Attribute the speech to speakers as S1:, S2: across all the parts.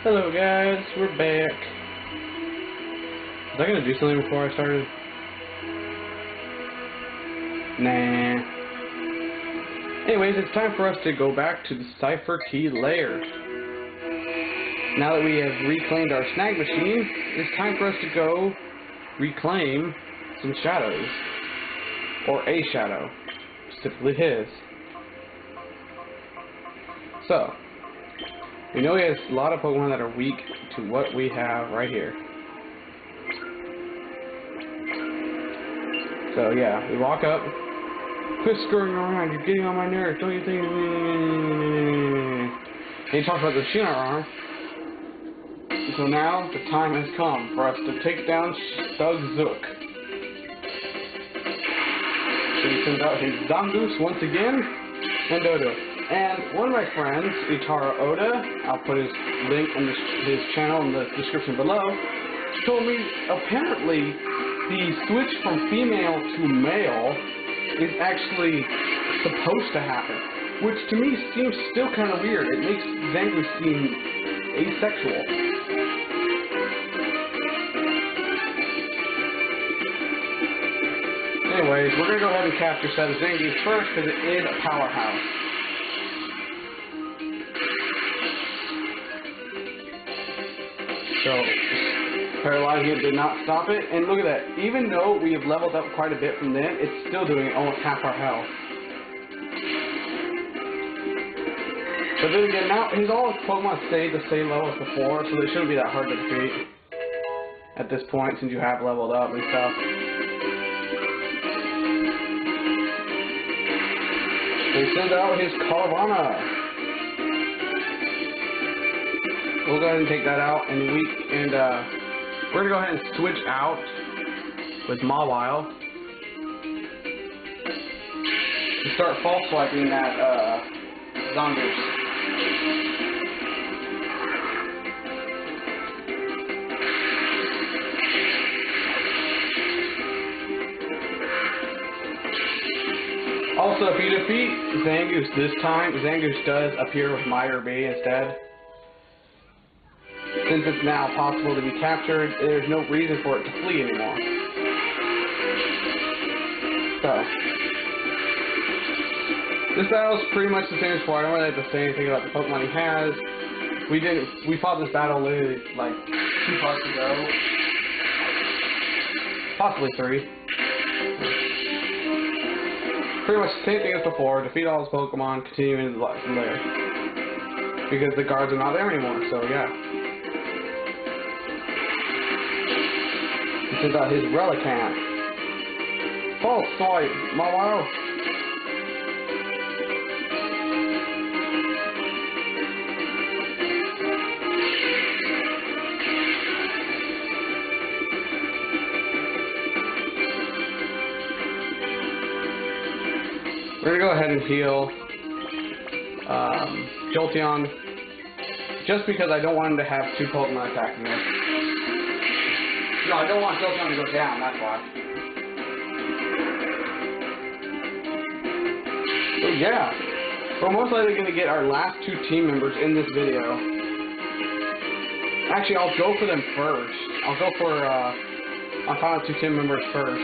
S1: Hello guys, we're back. Was I gonna do something before I started? Nah. Anyways, it's time for us to go back to the cipher key layer. Now that we have reclaimed our snag machine, it's time for us to go reclaim some shadows. Or a shadow. Specifically his. So, we know he has a lot of Pokemon that are weak to what we have right here. So yeah, we walk up. Quit screwing around, you're getting on my nerves, don't you think? And he talks about the Shinar arm. So now the time has come for us to take down Stug Zook. So he sends out his Zangoose once again, and Dodo. And one of my friends, Itara Oda, I'll put his link in his channel in the description below, told me apparently the switch from female to male is actually supposed to happen, which to me seems still kind of weird. It makes Zangoose seem asexual. Anyways, we're going to go ahead and capture set of Zangoose first because it is a powerhouse. So, paralyzing it did not stop it, and look at that. Even though we have leveled up quite a bit from then, it's still doing almost half our health. But then again, now all his Pokemon stayed the same level as before, so they shouldn't be that hard to defeat at this point since you have leveled up and stuff. They send out his Caravana. We'll go ahead and take that out, and we're gonna go ahead and switch out with Mawile and start false swiping that Zangoose. Also, if you defeat Zangoose this time, Zangoose does appear with Meyer B instead. Since it's now possible to be captured, there's no reason for it to flee anymore. So, this battle is pretty much the same as before. I don't really have to say anything about the Pokemon he has. We fought this battle literally like 2 parts ago. Possibly 3. Pretty much the same thing as before. Defeat all his Pokemon, continue into the lair. Because the guards are not there anymore, so yeah. This is his Relicanth. False swipe, Mawile. We're gonna go ahead and heal Jolteon, just because I don't want him to have 2 Pokemon attacking us. No, I don't want Jolteon to go down, that's why. So yeah, we're most likely going to get our last 2 team members in this video. Actually, I'll go for them first. I'll go for my final 2 team members first.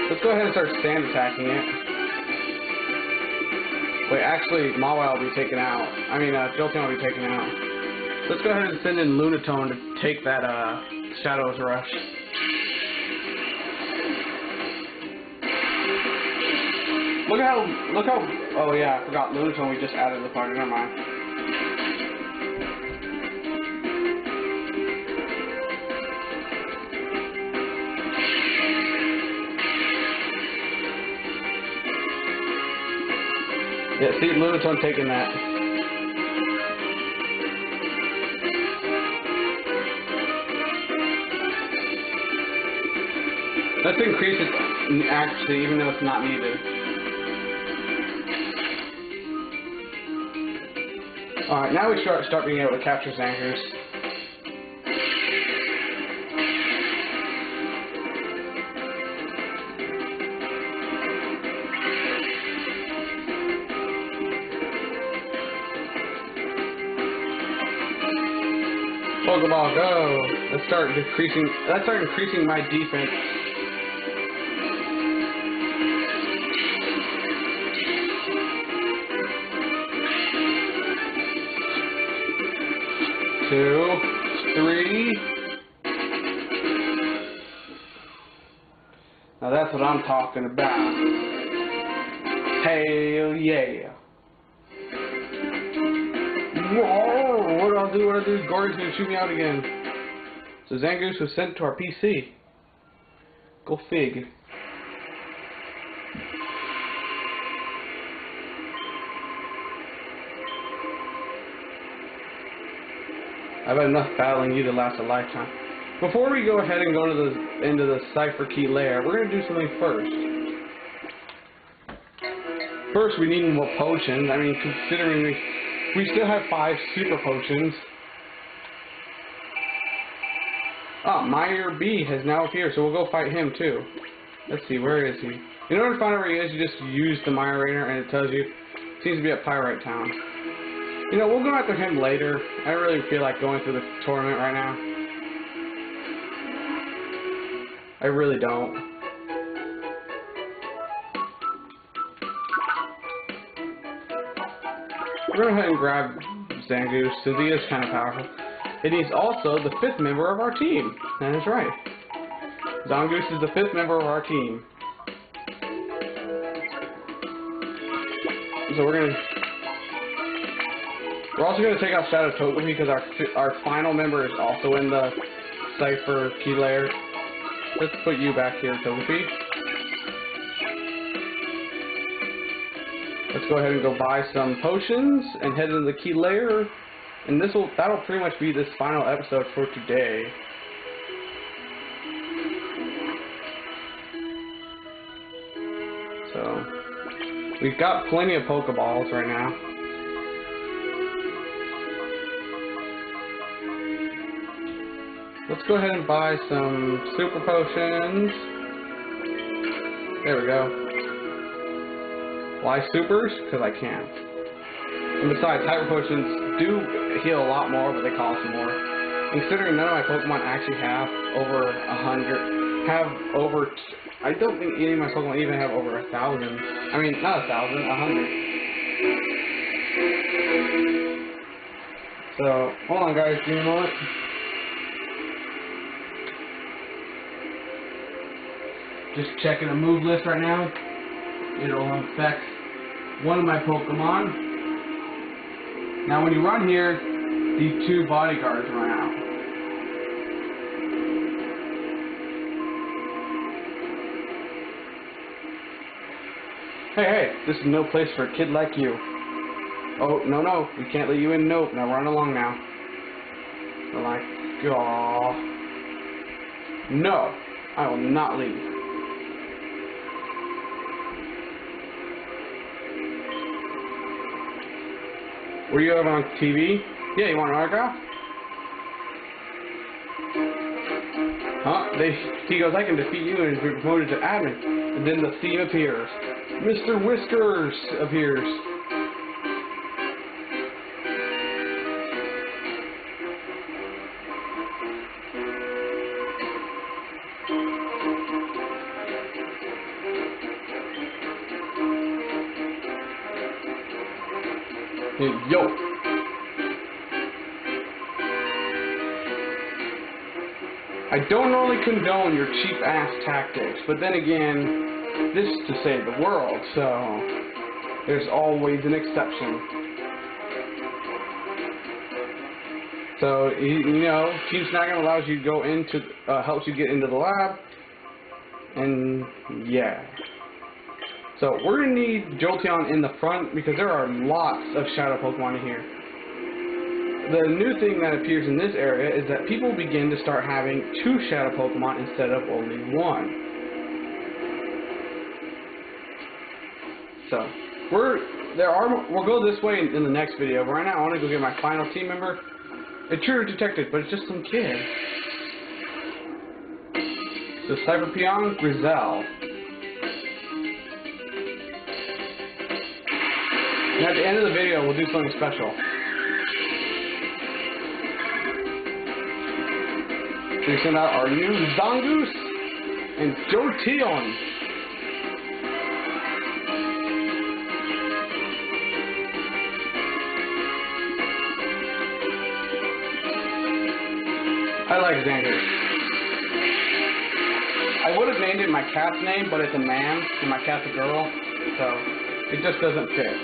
S1: Let's go ahead and start stand attacking it. Wait, actually, Mawile will be taken out. I mean, Jolteon will be taken out. Let's go ahead and send in Lunatone to take that Shadow's Rush. Look how, oh yeah, I forgot Lunatone we just added to the party, never mind. Yeah, see, Lunatone taking that. Let's increase its accuracy even though it's not needed. Alright, now we start being able to capture Zangoose. Pokeball, go! Let's start increasing my defense. Two, three. Now that's what I'm talking about. Hell yeah. Whoa, what do I do? Gordon's gonna shoot me out again. So Zangoose was sent to our PC. Go fig. I've had enough battling you to last a lifetime. Before we go ahead and go into the Cipher Key lair, we're gonna do something first. First, we need more potions. I mean, considering we still have 5 super potions. Ah, Meyer B has now appeared, so we'll go fight him too. Let's see, where is he? In order to find out where he is, you just use the Meyer Rainer, and it tells you. Seems to be at Pyrite Town. You know, we'll go after him later. I don't really feel like going through the tournament right now. I really don't. We're going to go ahead and grab Zangoose, since he is kind of powerful. And he's also the 5th member of our team. That is right. Zangoose is the 5th member of our team. So we're also going to take out Shadow Togepi because our final member is also in the Cipher Key lair. Let's put you back here, Togepi. Let's go ahead and go buy some potions and head into the Key lair. And that'll pretty much be this final episode for today. So we've got plenty of Pokeballs right now. Let's go ahead and buy some super potions. There we go. Why supers? Because I can. And besides, hyper potions do heal a lot more, but they cost more. And considering none of my Pokemon actually have over 100, I don't think any of my Pokemon even have over 1,000. I mean, not 1,000, 100. So, hold on guys, give me a moment. Just checking a move list right now. It'll affect one of my Pokemon. Now when you run here, these 2 bodyguards run out. Hey, this is no place for a kid like you. Oh, no, we can't let you in, nope. Now run along now. We're like, aw. No, I will not leave. Were you ever on TV? Yeah, you want an autograph? Huh? He goes, I can defeat you and be promoted to admin. And then the theme appears. Mr. Whiskers appears. Yo! I don't normally condone your cheap-ass tactics, but then again, this is to save the world, so there's always an exception. So, you know, Team Snagging allows you to go into, helps you get into the lab, and yeah. So we're going to need Jolteon in the front because there are lots of Shadow Pokemon in here. The new thing that appears in this area is that people begin to start having 2 Shadow Pokemon instead of only 1. So we'll go this way in the next video. But right now I want to go get my final team member. A true detective, but it's just some kid. The Cyberpeon Grizel. And at the end of the video, we'll do something special. So we send out our new Zangoose and Jolteon. I like Zangoose. I would have named it my cat's name, but it's a man, and my cat's a girl, so it just doesn't fit.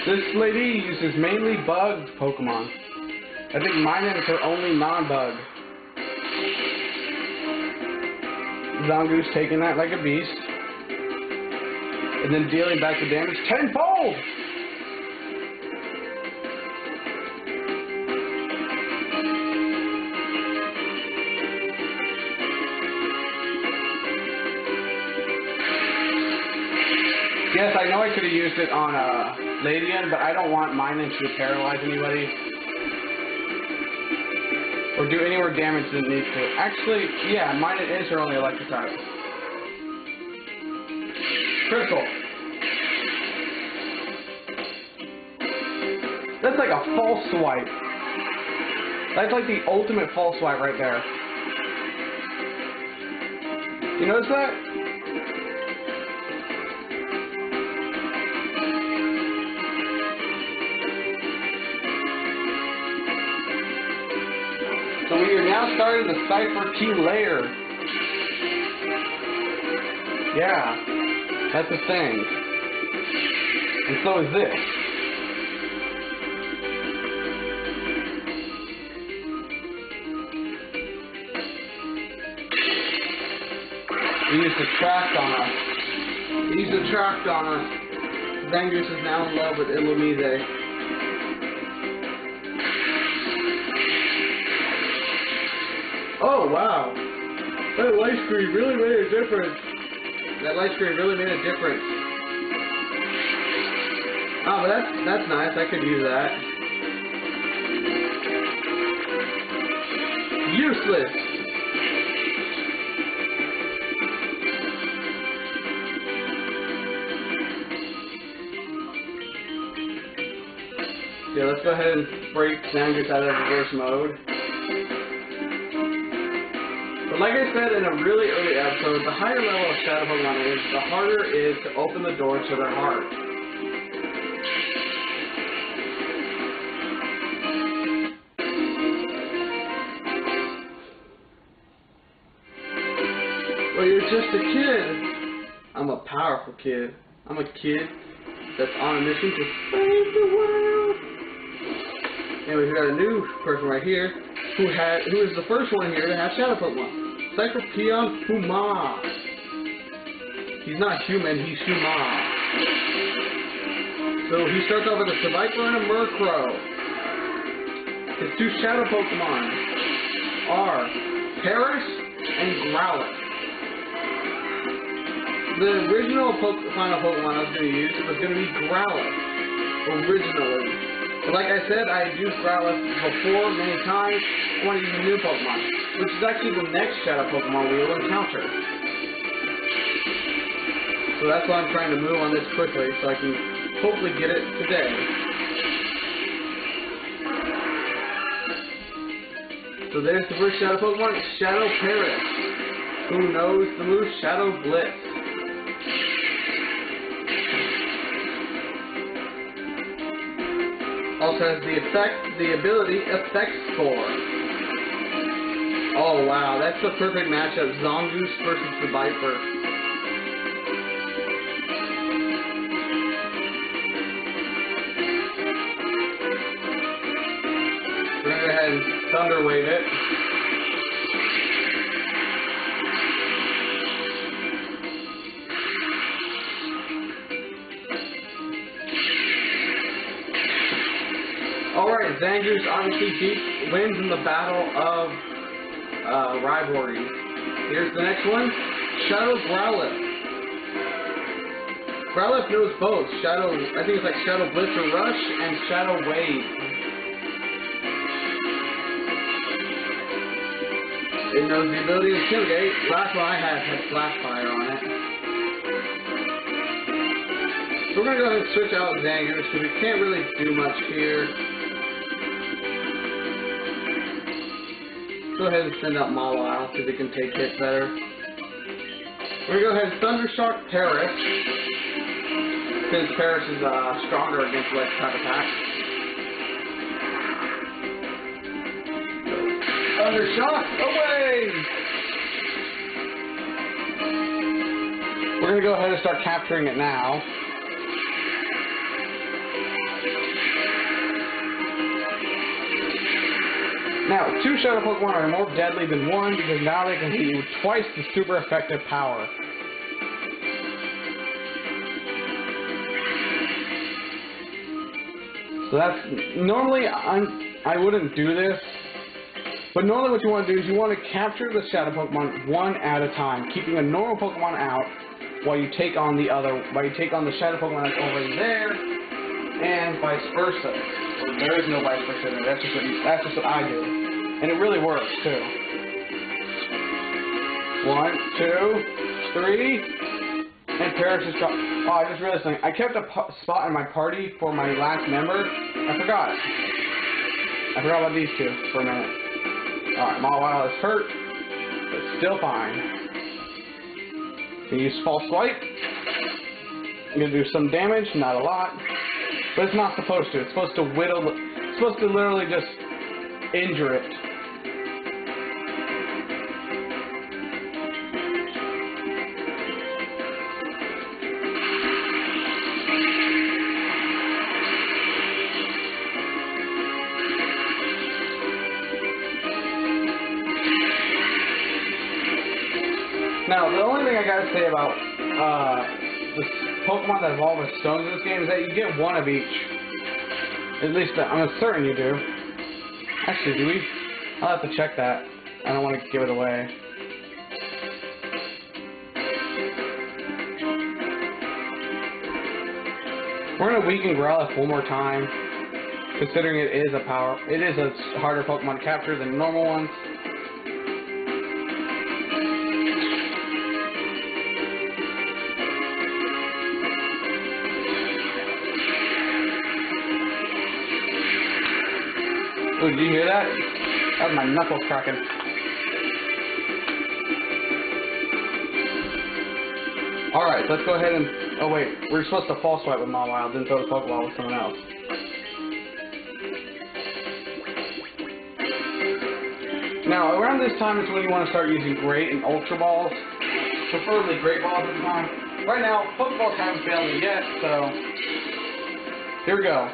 S1: This lady uses mainly bug Pokemon. I think Minun is her only non-bug. Zangoose taking that like a beast, and then dealing back the damage tenfold! Yes, I know I could have used it on Ladian, but I don't want Minun to paralyze anybody or do any more damage than it needs to. Actually, yeah, Minun is her only electric type. Critical. That's like a false swipe. That's like the ultimate false swipe right there. You notice that? So we are now starting the Cypher Key layer. Yeah, that's a thing. And so is this. He used to track on us. He used to track on us. Zangoose is now in love with Illumise. Oh wow! That light screen really made a difference. That light screen really made a difference. Oh, but that's nice. I could use that. Useless. Yeah, let's go ahead and break Zangoose out of reverse mode. But like I said in a really early episode, the higher level of Shadow Pokemon is, the harder it is to open the door to their heart. Well, you're just a kid. I'm a powerful kid. I'm a kid that's on a mission to save the world. Anyway, we got a new person right here who is the first one here to have Shadow Pokemon. Cyclopeon Fuma. He's not human, he's Fuma. So he starts off with a Seviper and a Murkrow. His two Shadow Pokemon are Paris and Growlithe. The original final Pokemon I was going to use was going to be Growlithe, originally. But like I said, I had used Growlithe before many times. I want to use a new Pokemon, which is actually the next Shadow Pokemon we will encounter. So that's why I'm trying to move on this quickly, so I can hopefully get it today. So there's the first Shadow Pokemon, Shadow Paris. Who knows the move? Shadow Blitz. Also has the ability Effect Score. Oh wow, that's the perfect matchup. Zangoose versus the Viper. We're gonna go ahead and Thunder Wave it. Alright, Zangoose obviously wins in the battle of rivalry. Here's the next one, Shadow Growlithe. Growlithe knows both I think it's like Shadow Blitz or Rush and Shadow Wave. It knows the ability to Intimidate. Last one I had Flash Fire on it. So we're going to go ahead and switch out Zangoose because we can't really do much here. go ahead and send out Mawile, see if it can take hits better. We're going to go ahead and Thundershock Paris, since Paris is stronger against electric type attacks. Thundershock, away! We're going to go ahead and start capturing it now. Now, 2 Shadow Pokemon are more deadly than 1 because now they can hit you with twice the super effective power. So that's, normally I wouldn't do this, but normally what you want to do is you want to capture the Shadow Pokemon one at a time, keeping a normal Pokemon out while you take on the Shadow Pokemon that's over there, and vice versa. Well, there is no vice versa there. That's just what I do, and it really works too. 1, 2, 3, and Paris is got. Oh, I just realized something. I kept a spot in my party for my last member. I forgot about these two for a minute. Alright, Mawile is hurt, but still fine. Can use False Swipe. I'm going to do some damage, not a lot. But it's not supposed to. It's supposed to whittle, it's supposed to literally just injure it. Now, the only thing I gotta say about the Pokemon that evolve with stones in this game is that you get 1 of each. At least, I'm certain you do. Actually, do we? I'll have to check that. I don't want to give it away. We're gonna weaken Growlithe one more time, considering it is a harder Pokemon to capture than normal ones. Ooh, did you hear that? That was my knuckles cracking. Alright, let's go ahead and... Oh wait, we're supposed to False Swipe with Mawile, then throw the Pokeball with someone else. Now, around this time is when you want to start using Great and Ultra Balls. Preferably Great Balls at the time. Right now, Pokeballs haven't failed me yet, so... Here we go.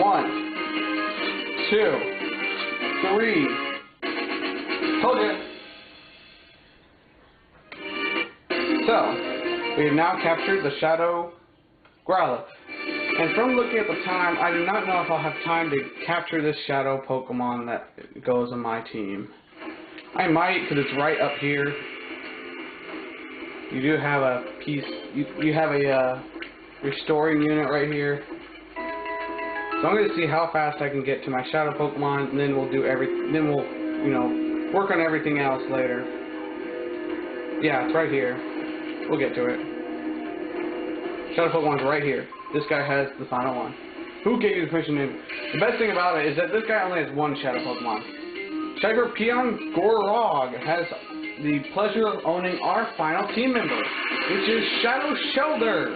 S1: 1, 2, 3. Told you. So, we have now captured the Shadow Growlithe. And from looking at the time, I do not know if I'll have time to capture this Shadow Pokemon that goes on my team. I might, because it's right up here. You do have a piece, you have a restoring unit right here. So I'm going to see how fast I can get to my Shadow Pokemon, and then we'll do then we'll, you know, work on everything else later. Yeah, it's right here. We'll get to it. Shadow Pokemon's right here. This guy has the final one. Who gave you the permission to? The best thing about it is that this guy only has 1 Shadow Pokemon. Shyperpeon Gorog has the pleasure of owning our final team member, which is Shadow Shelder.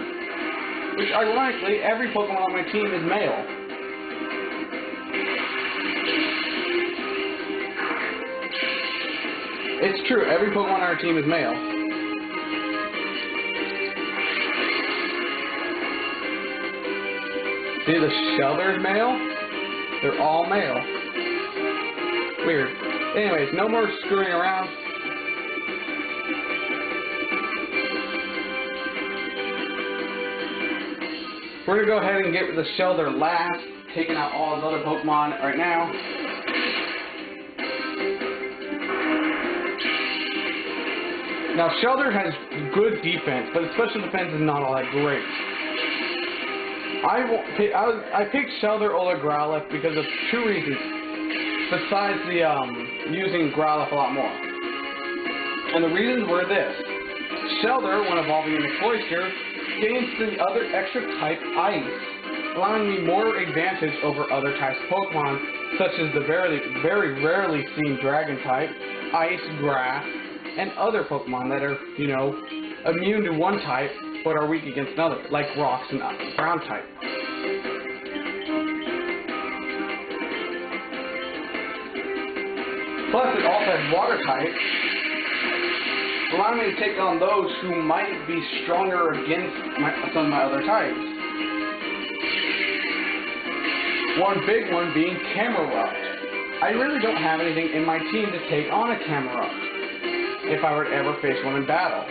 S1: Which, ironically, every Pokemon on my team is male. It's true, every Pokemon on our team is male. See, the Shelder's male? They're all male. Weird. Anyways, no more screwing around. We're going to go ahead and get the Shelder last, taking out all the other Pokemon right now. Now, Shelder has good defense, but its special defense is not all that great. I picked Shelder over Growlithe because of 2 reasons, besides the using Growlithe a lot more. And the reasons were this. Shelder, when evolving into Cloyster, gains the other extra type Ice, allowing me more advantage over other types of Pokemon, such as the very rarely seen Dragon type, Ice, Grass, and other Pokemon that are, you know, immune to one type but are weak against another, like Rocks and Ground type. Plus, it also has Water type, allowing me to take on those who might be stronger against some of my other types. One big one being Camerupt. I really don't have anything in my team to take on a Camerupt if I were to ever face one in battle.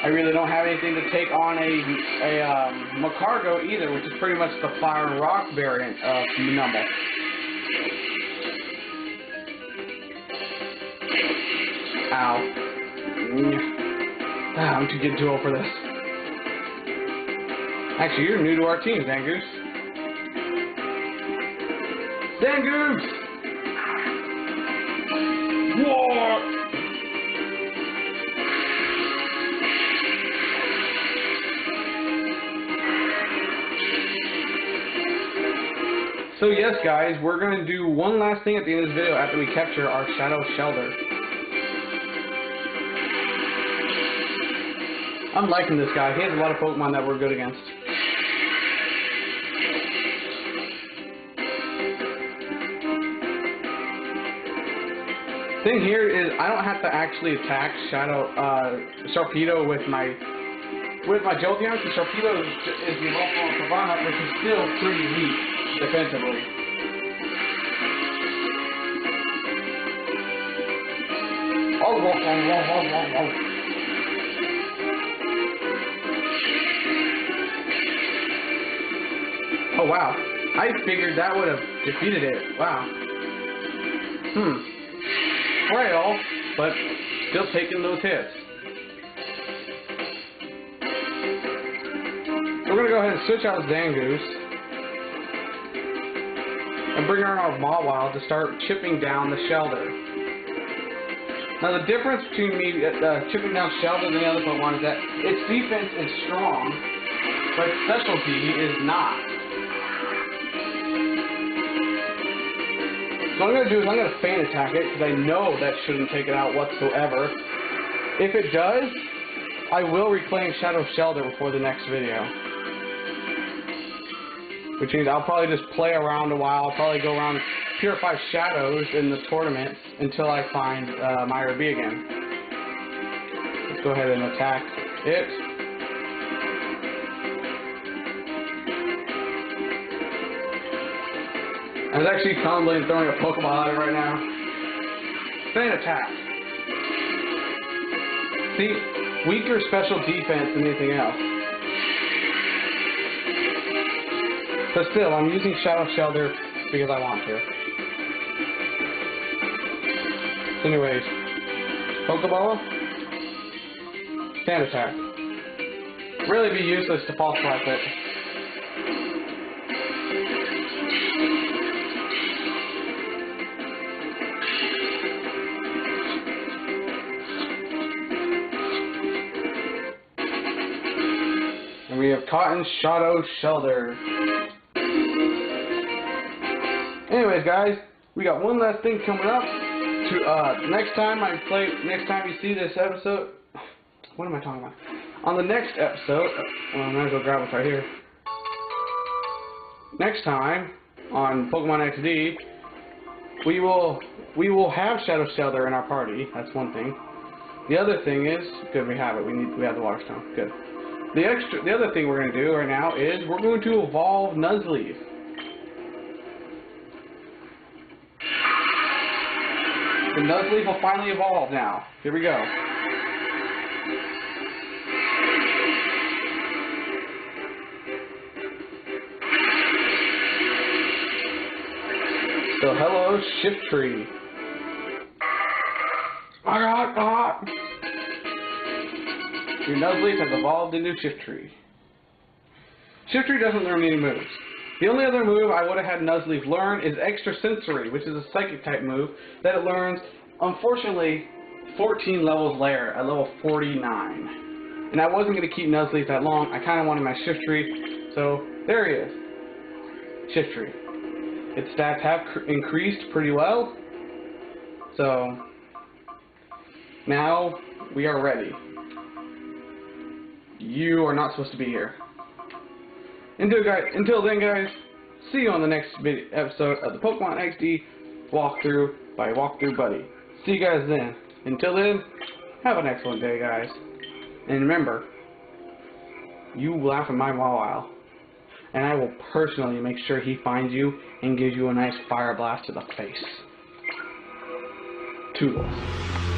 S1: I really don't have anything to take on a Macargo either, which is pretty much the Fire and Rock variant of Numble. Ow. I'm getting too old for this. Actually, you're new to our team, Zangoose. Zangoose! War! So yes, guys, we're going to do one last thing at the end of this video after we capture our Shadow Shelder. I'm liking this guy. He has a lot of Pokemon that we're good against. Thing here is I don't have to actually attack Sharpedo with my Jolteon, because Sharpedo is the local Pavana, which is still pretty weak defensively. Oh wow, I figured that would have defeated it. Wow. Frail, but still taking those hits. We're going to go ahead and switch out Zangoose and bring on our Mawile to start chipping down the Shelder. Now the difference between me chipping down Shelder and the other Pokemon is that its defense is strong, but its specialty is not. So what I'm going to do is I'm going to Fan Attack it, because I know that shouldn't take it out whatsoever. If it does, I will reclaim Shadow Shelder before the next video. Which means I'll probably just play around a while. I'll probably go around and purify shadows in the tournaments until I find Myra B again. Let's go ahead and attack it. I was actually contemplating throwing a Pokeball at it right now. Fan Attack. See, weaker special defense than anything else. But still, I'm using Shadow Shelter because I want to. So anyways, Pokeball, Fan Attack. Really be useless to False Swipe it. And we have caught in Shadow Shelter. Anyways, guys, we got one last thing coming up. Next time you see this episode, what am I talking about? On the next episode, well, I might as well grab it right here. Next time on Pokemon XD, we will have Shadow Shelter in our party. That's one thing. The other thing is, good, we have it. We have the Water Stone. Good. The other thing we're going to do right now is we're going to evolve Nuzleaf. The Nuzleaf will finally evolve now. Here we go. So hello, Shiftry. Your Nuzleaf has evolved into Shiftry. Shiftry doesn't learn any moves. The only other move I would have had Nuzleaf learn is Extrasensory, which is a Psychic type move that it learns, unfortunately, 14 levels later, at level 49. And I wasn't going to keep Nuzleaf that long. I kind of wanted my Shiftry So there he is. Shiftry. Its stats have increased pretty well. So now we are ready. You are not supposed to be here. Until then, guys, see you on the next episode of the Pokemon XD walkthrough by Walkthrough Buddy. See you guys then. Until then, have an excellent day, guys. And remember, you laugh at my Mawile, and I will personally make sure he finds you and gives you a nice fire blast to the face. Toodles.